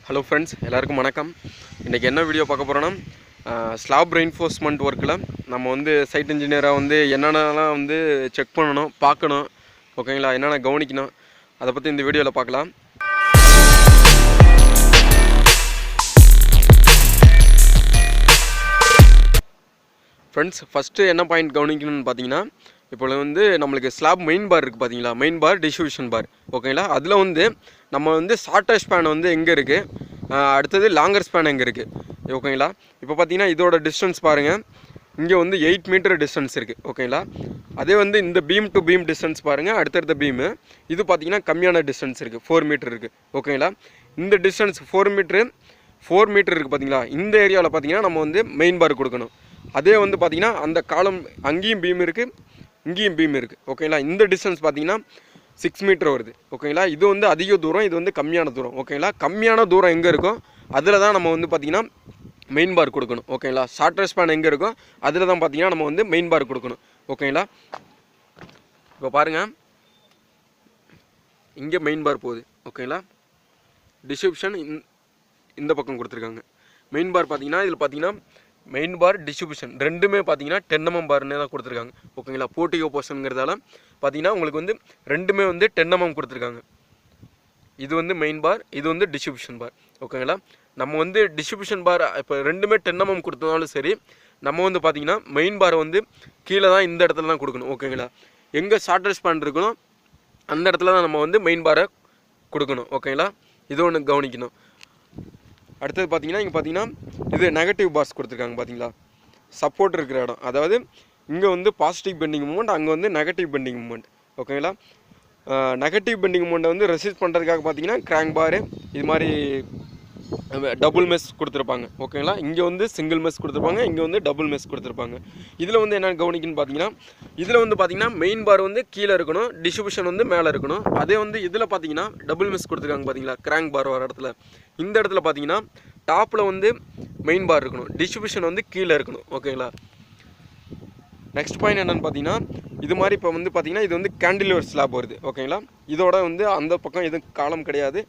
Hello friends, எல்லாருக்கும் வணக்கம். இன்றைக்கி என்ன வீடியோ பார்க்க போகிறோன்னா, ஸ்லாப் ரெயின்ஃபோர்ஸ்மெண்ட் ஒர்க்கில் நம்ம வந்து சைட் இன்ஜினியராக வந்து என்னென்னலாம் வந்து செக் பண்ணணும், பார்க்கணும், ஓகேங்களா, என்னென்ன கவனிக்கணும், அதை பற்றி இந்த வீடியோவில் பார்க்கலாம். ஃப்ரெண்ட்ஸ், ஃபஸ்ட்டு என்ன பாயிண்ட் கவனிக்கணும்னு பார்த்தீங்கன்னா, இப்போ வந்து நம்மளுக்கு ஸ்லாப் மெயின் பார் இருக்குது பார்த்தீங்களா, மெயின் பார் டிஸ்ட்ரிபியூஷன் பார், ஓகேங்களா. அதில் வந்து நம்ம வந்து ஷார்ட்டர் ஸ்பேன் வந்து எங்கே இருக்குது, அடுத்தது லாங்கர் ஸ்பேன் எங்கே இருக்குது, ஓகேங்களா. இப்போ பார்த்தீங்கன்னா இதோட டிஸ்டன்ஸ் பாருங்கள், இங்கே வந்து 8 மீட்டர் டிஸ்டன்ஸ் இருக்குது, ஓகேங்களா. அதே வந்து இந்த பீம் டு பீம் டிஸ்டன்ஸ் பாருங்கள், அடுத்தடுத்த பீமு இது பார்த்தீங்கன்னா கம்மியான டிஸ்டன்ஸ் இருக்குது, 4 மீட்டர் இருக்குது, ஓகேங்களா. இந்த டிஸ்டன்ஸ் 4 மீட்ரு இருக்குது பார்த்தீங்களா. இந்த ஏரியாவில் பார்த்தீங்கன்னா நம்ம வந்து மெயின் பார் கொடுக்கணும். அதே வந்து பார்த்தீங்கன்னா அந்த காலம் அங்கேயும் பீம் இருக்குது, இங்கேயும் பீம் இருக்குது, ஓகேங்களா. இந்த டிஸ்டன்ஸ் பார்த்தீங்கன்னா 6 மீட்டர் வருது, ஓகேங்களா. இது வந்து அதிக தூரம், இது வந்து கம்மியான தூரம், ஓகேங்களா. கம்மியான தூரம் எங்கே இருக்கோ அதில் தான் நம்ம வந்து பார்த்திங்கன்னா மெயின் பார் கொடுக்கணும், ஓகேங்களா. ஷார்ட்டர் ஸ்பேன் எங்கே இருக்கோ அதில் தான் பார்த்திங்கன்னா நம்ம வந்து மெயின் பார் கொடுக்கணும், ஓகேங்களா. இப்போ பாருங்கள், இங்கே மெயின் பார் போகுது, ஓகேங்களா. டிஸ்ட்ரிபியூஷன் இந்த பக்கம் கொடுத்துருக்காங்க. மெயின் பார் பார்த்தீங்கன்னா இதில் பார்த்தீங்கன்னா மெயின் பார் டிஸ்ட்ரிபியூஷன் ரெண்டுமே பார்த்தீங்கன்னா 10 mm பார்னே தான் கொடுத்துருக்காங்க, ஓகேங்களா. போர்ட்டிகோ போர்ஷனுங்கிறதால பார்த்தீங்கன்னா உங்களுக்கு வந்து ரெண்டுமே வந்து 10 mm கொடுத்துருக்காங்க. இது வந்து மெயின் பார், இது வந்து டிஸ்ட்ரிபியூஷன் பார், ஓகேங்களா. நம்ம வந்து டிஸ்ட்ரிபியூஷன் பார் இப்போ ரெண்டுமே 10 mm கொடுத்தனாலும் சரி, நம்ம வந்து பார்த்தீங்கன்னா மெயின் பாரை வந்து கீழே தான் இந்த இடத்துல தான் கொடுக்கணும், ஓகேங்களா. எங்கே ஷார்ட்டர் ஸ்பேன் இருக்கணும் அந்த இடத்துல தான் நம்ம வந்து மெயின் பாரை கொடுக்கணும், ஓகேங்களா. இது ஒன்று கவனிக்கணும். அடுத்தது பார்த்தீங்கன்னா இங்கே பார்த்தீங்கன்னா இது நெகட்டிவ் பார்ஸ் கொடுத்துருக்காங்க பார்த்தீங்களா, சப்போர்ட் இருக்கிற இடம். அதாவது இங்கே வந்து பாசிட்டிவ் பெண்டிங் மூமெண்ட், அங்கே வந்து நெகட்டிவ் பெண்டிங் மூமெண்ட், ஓகேங்களா. நெகட்டிவ் பெண்டிங் மூமெண்ட்டை வந்து ரெசிஸ்ட் பண்ணுறதுக்காக பார்த்தீங்கன்னா கிராங்க் பாரு இது மாதிரி டபுள் மெஸ் கொடுத்துருப்பாங்க, ஓகேங்களா. இங்கே வந்து சிங்கிள் மெஸ் கொடுத்துருப்பாங்க, இங்கே வந்து டபுள் மெஸ் கொடுத்துருப்பாங்க. இதில் வந்து என்ன கவனிக்குன்னு பார்த்தீங்கன்னா, இதில் வந்து பார்த்தீங்கன்னா மெயின் பார் வந்து கீழே இருக்கணும், டிஸ்ட்ரிபியூஷன் வந்து மேலே இருக்கணும். அதே வந்து இதில் பார்த்தீங்கன்னா டபுள் மெஸ் கொடுத்துருக்காங்க பார்த்தீங்களா, கிராங்க் பார் வர இடத்துல. இந்த இடத்துல பார்த்தீங்கன்னா டாப்பில் வந்து மெயின் பார் இருக்கணும், டிஸ்ட்ரிபியூஷன் வந்து கீழே இருக்கணும், ஓகேங்களா. நெக்ஸ்ட் பாயிண்ட் என்னென்னு பார்த்தீங்கன்னா, இது மாதிரி இப்போ வந்து பார்த்தீங்கன்னா இது வந்து கேண்டிலிவர் ஸ்லாப் வருது, ஓகேங்களா. இதோட வந்து அந்த பக்கம் எதுவும் காலம் கிடையாது,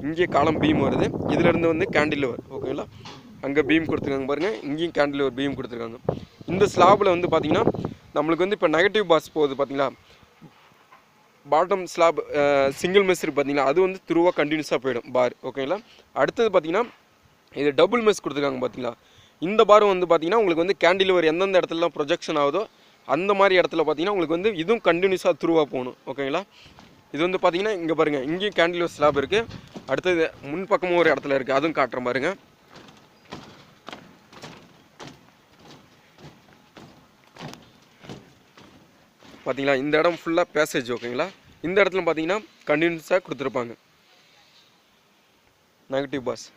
இங்கே காலம் பீம் வருது, இதிலேருந்து வந்து கேண்டிலிவர், ஓகேங்களா. அங்கே பீம் கொடுத்துருக்காங்க பாருங்கள், இங்கேயும் கேண்டிலிவர் பீம் கொடுத்துருக்காங்க. இந்த ஸ்லாபில் வந்து பார்த்திங்கன்னா நம்மளுக்கு வந்து இப்போ நெகட்டிவ் பாஸ் போகுது பார்த்தீங்களா, பாட்டம் ஸ்லாப் சிங்கிள் மெஸ் இருக்குது பார்த்தீங்களா, அது வந்து த்ரூவாக கண்டினியூஸாக போயிடும் பார், ஓகேங்களா. அடுத்தது பார்த்தீங்கன்னா இது டபுள் மெஸ் கொடுத்துருக்காங்க பார்த்தீங்களா. இந்த பாரும் வந்து பார்த்திங்கன்னா உங்களுக்கு வந்து கேண்டிலிவர் எந்தெந்த இடத்துலலாம் ப்ரொஜெக்ஷன் ஆகுதோ அந்த மாதிரி இடத்துல பார்த்தீங்கன்னா உங்களுக்கு வந்து இதுவும் கண்டினியூஸாக த்ரூவாக போகணும், ஓகேங்களா. இது வந்து பார்த்தீங்கன்னா இங்கே பாருங்கள், இங்கேயும் கேண்டிலிவர் ஸ்லாப் இருக்குது, அடுத்தது முன்பக்கமும் ஒரு இடத்துல இருக்குது, அதுவும் காட்டுறேன் பாருங்கள். பார்த்தீங்களா, இந்த இடம் ஃபுல்லாக பேசேஜ், ஓகேங்களா. இந்த இடத்துல பார்த்தீங்கன்னா கண்டினியூஸாக கொடுத்துருப்பாங்க நெகட்டிவ் பாஸ்.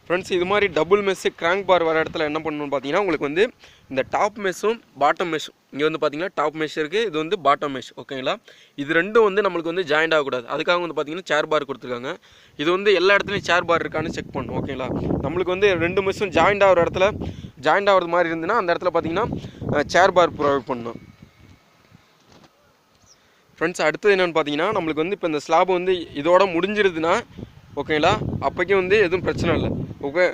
ஃப்ரெண்ட்ஸ், இது மாதிரி டபுள் மெஸ்ஸு கிராங்க் பார் வர இடத்துல என்ன பண்ணணும்னு பார்த்தீங்கன்னா உங்களுக்கு வந்து இந்த டாப் மெஷ்ஷும் பாட்டம் மெஷ்ஷும், இங்கே வந்து பார்த்தீங்கன்னா டாப் மெஷ் இருக்குது, இது வந்து பாட்டம் மெஷ், ஓகேங்களா. இது ரெண்டும் வந்து நம்மளுக்கு வந்து ஜாயிண்ட் ஆகக்கூடாது, அதுக்காக வந்து பார்த்தீங்கன்னா சேர் பார் கொடுத்துருக்காங்க. இது வந்து எல்லா இடத்துலையும் சேர் பார் இருக்கான்னு செக் பண்ணணும், ஓகேங்களா. நம்மளுக்கு வந்து ரெண்டு மெஷ்ஷும் ஜாயிண்ட் ஆகிற இடத்துல ஜாயிண்ட் ஆகிறது மாதிரி இருந்துன்னா அந்த இடத்துல பார்த்தீங்கன்னா சேர் பார் ப்ரொவைட் பண்ணணும். ஃப்ரெண்ட்ஸ், அடுத்தது என்னென்னு பார்த்தீங்கன்னா நம்மளுக்கு வந்து இப்போ இந்த ஸ்லாப் வந்து இதோட முடிஞ்சிருதுன்னா, ஓகேங்களா, அப்போக்கே வந்து எதுவும் பிரச்சனை இல்லை, ஓகே.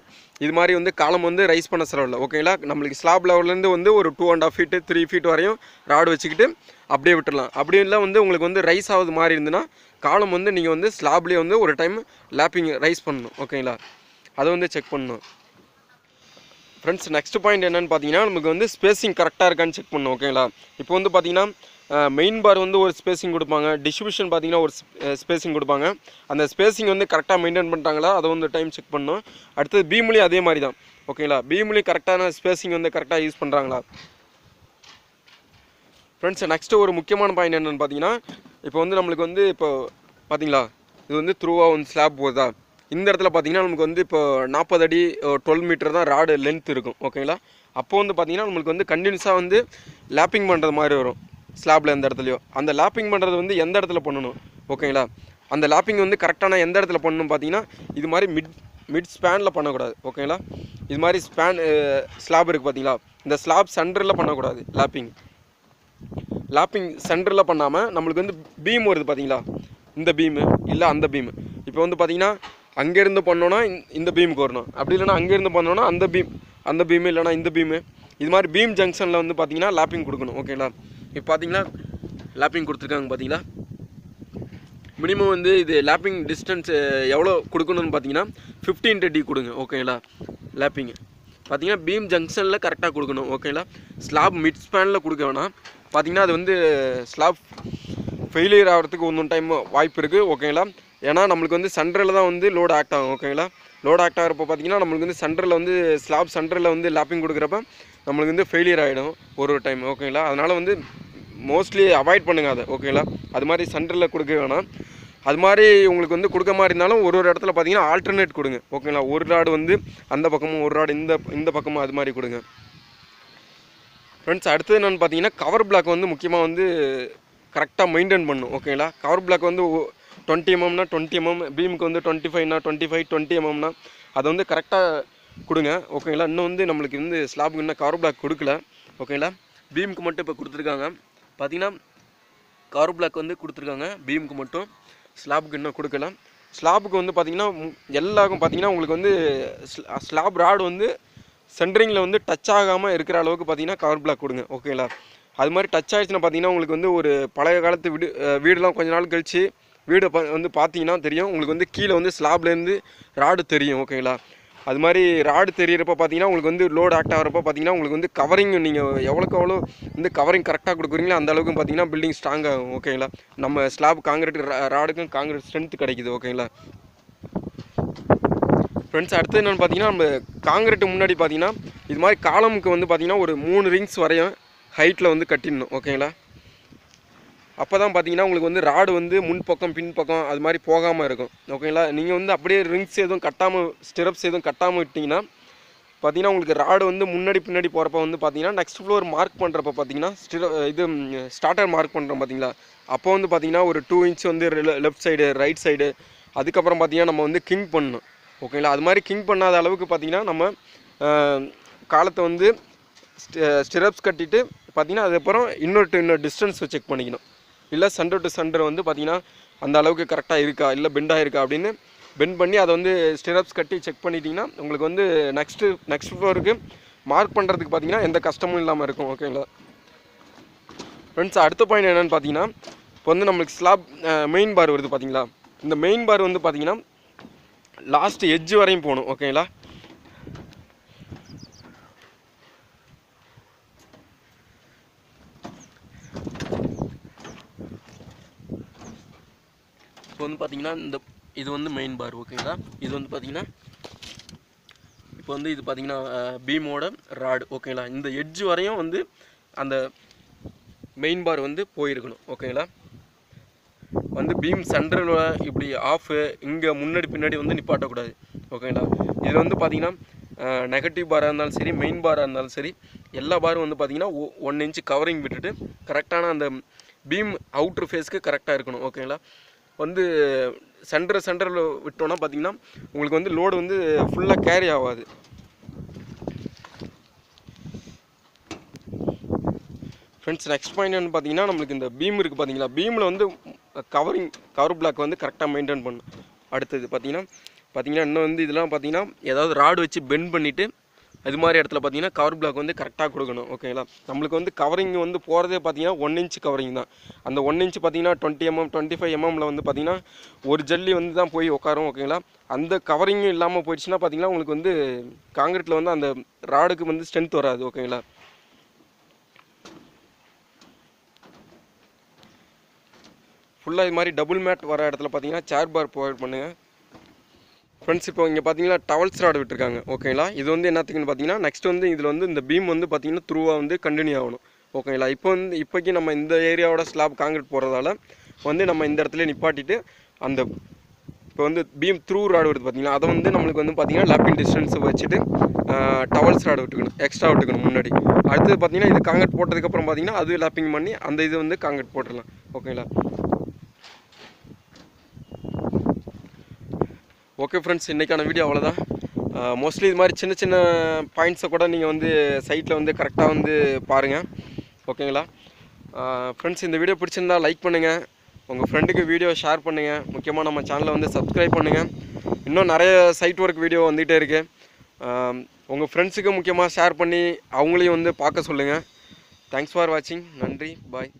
இது மாதிரி வந்து காலம் வந்து ரைஸ் பண்ண செலவில்லை, ஓகேங்களா. நம்மளுக்கு ஸ்லாப் லெவல்லேருந்து வந்து ஒரு 2.5 feet 3 feet வரையும் ராடு வச்சுக்கிட்டு அப்படியே விட்டுடலாம். அப்படி இல்லை வந்து உங்களுக்கு வந்து ரைஸ் ஆகுது மாதிரி இருந்துன்னா காலம் வந்து நீங்கள் வந்து ஸ்லாப்லேயே வந்து ஒரு டைம் லேப்பிங் ரைஸ் பண்ணணும், ஓகேங்களா. அதை வந்து செக் பண்ணணும். ஃப்ரெண்ட்ஸ், நெக்ஸ்ட் பாயிண்ட் என்னென்னு பார்த்தீங்கன்னா நமக்கு வந்து ஸ்பேசிங் கரெக்டாக இருக்கான்னு செக் பண்ணணும், ஓகேங்களா. இப்போ வந்து பார்த்தீங்கன்னா மெயின் பார் வந்து ஒரு ஸ்பேசிங் கொடுப்பாங்க, டிஸ்ட்ரிபியூஷன் பார்த்தீங்கன்னா ஒரு ஸ்பேசிங் கொடுப்பாங்க. அந்த ஸ்பேசிங் வந்து கரெக்டாக மெயின்டைன் பண்ணிட்டாங்களா அதை வந்து டைம் செக் பண்ணணும். அடுத்தது பீம்லேயும் அதே மாதிரி தான், ஓகேங்களா. பீம்லேயும் கரெக்டான ஸ்பேசிங் வந்து கரெக்டாக யூஸ் பண்ணுறாங்களா. ஃப்ரெண்ட்ஸ், நெக்ஸ்ட்டு ஒரு முக்கியமான பாயிண்ட் என்னென்னு பார்த்தீங்கன்னா, இப்போ வந்து நம்மளுக்கு வந்து இப்போ பார்த்தீங்களா இது வந்து த்ரூவாக வந்து ஸ்லாப் போகுதா, இந்த இடத்துல பார்த்தீங்கன்னா நமக்கு வந்து இப்போ 40 அடி 12 மீட்டர் தான் ராடு லென்த் இருக்கும், ஓகேங்களா. அப்போ வந்து பார்த்தீங்கன்னா நம்மளுக்கு வந்து கண்டினியூஸாக வந்து லேப்பிங் பண்ணுறது மாதிரி வரும் ஸ்லாப்பில் எந்த இடத்துலையோ. அந்த லேப்பிங் பண்ணுறது வந்து எந்த இடத்துல பண்ணணும், ஓகேங்களா. அந்த லேப்பிங் வந்து கரெக்டான எந்த இடத்துல பண்ணணும் பார்த்தீங்கன்னா இது மாதிரி மிட் ஸ்பேனில் பண்ணக்கூடாது, ஓகேங்களா. இது மாதிரி ஸ்லாப் இருக்குது பார்த்தீங்களா, இந்த ஸ்லாப் சென்டரில் பண்ணக்கூடாது லேப்பிங். லேப்பிங் சென்டரில் பண்ணாமல் நம்மளுக்கு வந்து பீம் வருது பார்த்தீங்களா, இந்த பீமு இல்லை அந்த பீமு. இப்போ வந்து பார்த்தீங்கன்னா அங்கேருந்து பண்ணோன்னா இந்த பீமுக்கு வரணும், அப்படி இல்லைனா அங்கேருந்து பண்ணோன்னா அந்த பீமு இல்லைனா இந்த பீமு. இது மாதிரி பீம் ஜங்ஷனில் வந்து பார்த்தீங்கன்னா லேப்பிங் கொடுக்கணும். ஓகேங்களா, இப்போ பார்த்தீங்கன்னா லேப்பிங் கொடுத்துருக்காங்க பார்த்தீங்களா. மினிமம் வந்து இது லேப்பிங் டிஸ்டன்ஸ் எவ்வளோ கொடுக்கணும்னு பார்த்தீங்கன்னா 15 கொடுங்க. ஓகேங்களா, லேப்பிங்கு பார்த்தீங்கன்னா பீம் ஜங்ஷனில் கரெக்டாக கொடுக்கணும். ஓகேங்களா, ஸ்லாப் மிட் ஸ்பேனில் கொடுக்க வேணாம். பார்த்தீங்கன்னா அது வந்து ஸ்லாப் ஃபெயிலியர் ஆகிறதுக்கு ஒன்று டைம் வாய்ப்பு இருக்குது. ஓகேங்களா, ஏன்னா நம்மளுக்கு வந்து சென்டரில் தான் வந்து லோடு ஆக்ட் ஆகும். ஓகேங்களா, லோடு ஆக்ட் ஆகிறப்போ பார்த்தீங்கன்னா நம்மளுக்கு வந்து சென்டரில் வந்து ஸ்லாப் சென்டரில் வந்து லேப்பிங் கொடுக்குறப்ப நம்மளுக்கு வந்து ஃபெயிலியர் ஆகிடும் ஒரு டைம். ஓகேங்களா, அதனால் வந்து மோஸ்ட்லி அவாய்ட் பண்ணுங்க அதை. ஓகேங்களா, அது மாதிரி சென்டரில் கொடுக்க வேணாம். அது மாதிரி உங்களுக்கு வந்து கொடுக்க மாதிரி இருந்தாலும் ஒரு இடத்துல பார்த்தீங்கன்னா ஆல்டர்னேட் கொடுங்க. ஓகேங்களா, ஒரு ராடு வந்து அந்த பக்கமும் ஒரு ராடு இந்த பக்கமும் அது மாதிரி கொடுங்க. ஃப்ரெண்ட்ஸ், அடுத்தது என்னென்னு பார்த்தீங்கன்னா கவர் பிளாக் வந்து முக்கியமாக வந்து கரெக்டாக மெயின்டைன் பண்ணும். ஓகேங்களா, கவர் பிளாக் வந்து 20 mm 20 mm, பீமுக்கு வந்து 25 25 20 mm அதை வந்து கரெக்டாக கொடுங்க. ஓகேங்களா, இன்னும் வந்து நம்மளுக்கு வந்து ஸ்லாபுக்கு இன்னும் கவர் பிளாக் கொடுக்கல. ஓகேங்களா, பீமுக்கு மட்டும் இப்போ கொடுத்துருக்காங்க. பார்த்தீங்கன்னா கவர் பிளாக் வந்து கொடுத்துருக்காங்க பீமுக்கு மட்டும், ஸ்லாபுக்கு இன்னும் கொடுக்கல. ஸ்லாபுக்கு வந்து பார்த்திங்கன்னா எல்லாருக்கும் பார்த்திங்கன்னா உங்களுக்கு வந்து ஸ்லாப் ராடு வந்து சென்டரிங்கில் வந்து டச் ஆகாமல் இருக்கிற அளவுக்கு பார்த்திங்கன்னா கவர் பிளாக் கொடுங்க. ஓகேங்களா, அது மாதிரி டச் ஆகிடுச்சுன்னா பார்த்திங்கன்னா உங்களுக்கு வந்து ஒரு பழைய காலத்து வீடுலாம் கொஞ்ச நாள் கழித்து வீடு வந்து பார்த்தீங்கன்னா தெரியும் உங்களுக்கு வந்து கீழே வந்து ஸ்லாப்லேருந்து ராடு தெரியும். ஓகேங்களா, அது மாதிரி ராடு தெரியிறப்போ பார்த்தீங்கன்னா உங்களுக்கு வந்து லோடு ஆக்ட் ஆகிறப்போ பார்த்தீங்கன்னா உங்களுக்கு வந்து கவரிங் நீங்கள் எவ்வளோக்கு எவ்வளோ வந்து கவரிங் கரெக்டாக கொடுக்குறீங்களோ அந்த அளவுக்கு பார்த்தீங்கன்னா பில்டிங் ஸ்ட்ராங் ஆகும். ஓகேங்களா, நம்ம ஸ்லாப் காங்கிரீட் ராடுக்கும் காங்கிரீட் ஸ்ட்ரென்த் கிடைக்குது. ஓகேங்களா ஃப்ரெண்ட்ஸ், அடுத்து என்னென்னு பார்த்தீங்கன்னா நம்ம காங்கிரீட்டு முன்னாடி பார்த்தீங்கன்னா இது மாதிரி காலமுக்கு வந்து பார்த்தீங்கன்னா ஒரு 3 ரிங்ஸ் வரையும் ஹைட்டில் வந்து கட்டிடணும். ஓகேங்களா, அப்போ தான் பார்த்தீங்கன்னா உங்களுக்கு வந்து ராடு வந்து முன்பக்கம் பின்பக்கம் அது மாதிரி போகாமல் இருக்கும். ஓகேங்களா, நீங்கள் வந்து அப்படியே ரிங்ஸ் எதுவும் கட்டாமல் ஸ்டிரப்ஸ் எதுவும் கட்டாமல் விட்டிங்கன்னா பார்த்தீங்கன்னா உங்களுக்கு ராடு வந்து முன்னாடி பின்னாடி போகிறப்ப வந்து பார்த்தீங்கன்னா நெக்ஸ்ட் ஃப்ளோர் மார்க் பண்ணுறப்ப பார்த்தீங்கன்னா இது ஸ்டார்டர் மார்க் பண்ணுறோம் பார்த்தீங்களா, அப்போ வந்து பார்த்தீங்கன்னா ஒரு 2 inch வந்து லெஃப்ட் சைடு ரைட் சைடு, அதுக்கப்புறம் பார்த்தீங்கன்னா நம்ம வந்து கிங் பண்ணணும். ஓகேங்களா, அது மாதிரி கிங் பண்ணாத அளவுக்கு பார்த்தீங்கன்னா நம்ம காலத்தை வந்து ஸ்டிரப்ஸ் கட்டிட்டு பார்த்தீங்கன்னா அதுக்கப்புறம் இன்னொரு டிஸ்டன்ஸ் செக் பண்ணிக்கணும். இல்லை சென்டர் டு சென்டர் வந்து பார்த்தீங்கன்னா அந்த அளவுக்கு கரெக்டாக இருக்கா இல்லை பெண்டாக இருக்கா அப்படின்னு பெண்ட் பண்ணி அதை வந்து ஸ்டிரப்ஸ் கட்டி செக் பண்ணிட்டீங்கன்னா உங்களுக்கு வந்து நெக்ஸ்ட் ஃப்ளோருக்கு மார்க் பண்ணுறதுக்கு பார்த்தீங்கன்னா எந்த கஷ்டமும் இல்லாமல் இருக்கும். ஓகேங்களா ஃப்ரெண்ட்ஸ், அடுத்த பாயிண்ட் என்னென்னு பார்த்தீங்கன்னா இப்போ வந்து நம்மளுக்கு ஸ்லாப் மெயின் பார் வருது பார்த்தீங்களா, இந்த மெயின் பார் வந்து பார்த்தீங்கன்னா லாஸ்ட் எட்ஜ் வரையும் போகணும். ஓகேங்களா, இப்போ வந்து பார்த்தீங்கன்னா இது வந்து மெயின் பார். ஓகேங்களா, இது வந்து பார்த்தீங்கன்னா இப்போ வந்து இது பார்த்தீங்கன்னா பீமோட ராடு. ஓகேங்களா, இந்த எட்ஜ் வரையும் வந்து அந்த மெயின் பார் வந்து போயிருக்கணும். ஓகேங்களா, வந்து பீம் சென்டரில் இப்படி ஆஃபு இங்கே முன்னாடி பின்னாடி வந்து நிப்பாட்டக்கூடாது. ஓகேங்களா, இதில் வந்து பார்த்தீங்கன்னா நெகட்டிவ் பாராக இருந்தாலும் சரி மெயின் பாராக இருந்தாலும் சரி எல்லா பாரும் வந்து பார்த்தீங்கன்னா 1 inch கவரிங் விட்டுட்டு கரெக்டான அந்த பீம் அவுட்ரு ஃபேஸ்க்கு கரெக்டாக இருக்கணும். ஓகேங்களா, வந்து சென்டரில் விட்டோன்னா பார்த்தீங்கன்னா உங்களுக்கு வந்து லோடு வந்து ஃபுல்லாக கேரி ஆகாது. ஃப்ரெண்ட்ஸ், நெக்ஸ்ட் பாயிண்ட் என்னன்னு பார்த்தீங்கன்னா நம்மளுக்கு இந்த பீம் இருக்குது பார்த்தீங்களா, பீமில் வந்து கவர் பிளாக் வந்து கரெக்டாக மெயின்டைன் பண்ணணும். அடுத்தது பார்த்தீங்கன்னா இன்னும் வந்து இதெல்லாம் பார்த்தீங்கன்னா ஏதாவது ராடு வச்சு பெண்ட் பண்ணிவிட்டு அது மாதிரி இடத்துல பார்த்தீங்கன்னா கவர் பிளாக் வந்து கரெக்டாக கொடுக்கணும். ஓகேங்களா, நம்மளுக்கு வந்து கவரிங் வந்து போகிறதே பார்த்தீங்கன்னா 1 inch கவரிங் தான். அந்த 1 inch பார்த்தீங்கன்னா 20 mm 25 mm வந்து பார்த்தீங்கன்னா ஒரு ஜல்லி வந்து தான் போய் உட்காரும். ஓகேங்களா, அந்த கவரிங்கும் இல்லாமல் போயிடுச்சுன்னா பார்த்தீங்கன்னா உங்களுக்கு வந்து காங்கிரீட்டில் வந்து அந்த ராடுக்கு வந்து ஸ்ட்ரென்த் வராது. ஓகேங்களா, ஃபுல்லாக இது மாதிரி டபுள் மேட் வர இடத்துல பார்த்தீங்கன்னா சேர் பார் ப்ரொவைட் பண்ணுங்கள். ஃப்ரெண்ட்ஸ், இப்போ இங்கே பார்த்தீங்கன்னா டவல்ஸ் ராடு விட்டுருக்காங்க. ஓகேங்களா, இது வந்து என்னத்துக்குன்னு பார்த்தீங்கன்னா நெக்ஸ்ட் வந்து இதில் வந்து இந்த பீம் வந்து பார்த்தீங்கன்னா த்ரூவாக வந்து கண்டினியூ ஆகணும். ஓகேங்களா, இப்போக்கி நம்ம இந்த ஏரியாவோட ஸ்லாப் காங்கிரீட் போடுறதால வந்து நம்ம இந்த இடத்துல நிப்பாட்டிட்டு அந்த இப்போ வந்து பீம் த்ரூ ராடு வருது பார்த்தீங்கன்னா அதை வந்து நம்மளுக்கு வந்து பார்த்தீங்கன்னா லேப்பிங் டிஸ்டன்ஸ் வச்சுட்டு டவல்ஸ் ராடு விட்டுக்கணும், எக்ஸ்ட்ரா விட்டுக்கணும் முன்னாடி. அடுத்தது பார்த்தீங்கன்னா இது காங்கிரீட் போட்டதுக்கப்புறம் பார்த்தீங்கன்னா அது லேப்பிங் பண்ணி அந்த இது வந்து காங்கிரீட் போட்டுடலாம். ஓகேங்களா, ஓகே ஃப்ரெண்ட்ஸ், இன்றைக்கான வீடியோ அவ்வளோதான். மோஸ்ட்லி இது மாதிரி சின்ன சின்ன பாயிண்ட்ஸை கூட நீங்கள் வந்து சைட்டில் வந்து கரெக்டாக வந்து பாருங்கள். ஓகேங்களா, ஃப்ரெண்ட்ஸ் இந்த வீடியோ பிடிச்சிருந்தா லைக் பண்ணுங்கள், உங்கள் ஃப்ரெண்டுக்கு வீடியோ ஷேர் பண்ணுங்கள், முக்கியமாக நம்ம சேனலை வந்து சப்ஸ்கிரைப் பண்ணுங்கள். இன்னும் நிறைய சைட் ஒர்க் வீடியோ வந்துகிட்டே இருக்குது. உங்கள் ஃப்ரெண்ட்ஸுக்கு முக்கியமாக ஷேர் பண்ணி அவங்களையும் வந்து பார்க்க சொல்லுங்கள். தேங்க்ஸ் ஃபார் வாட்சிங். நன்றி, பாய்.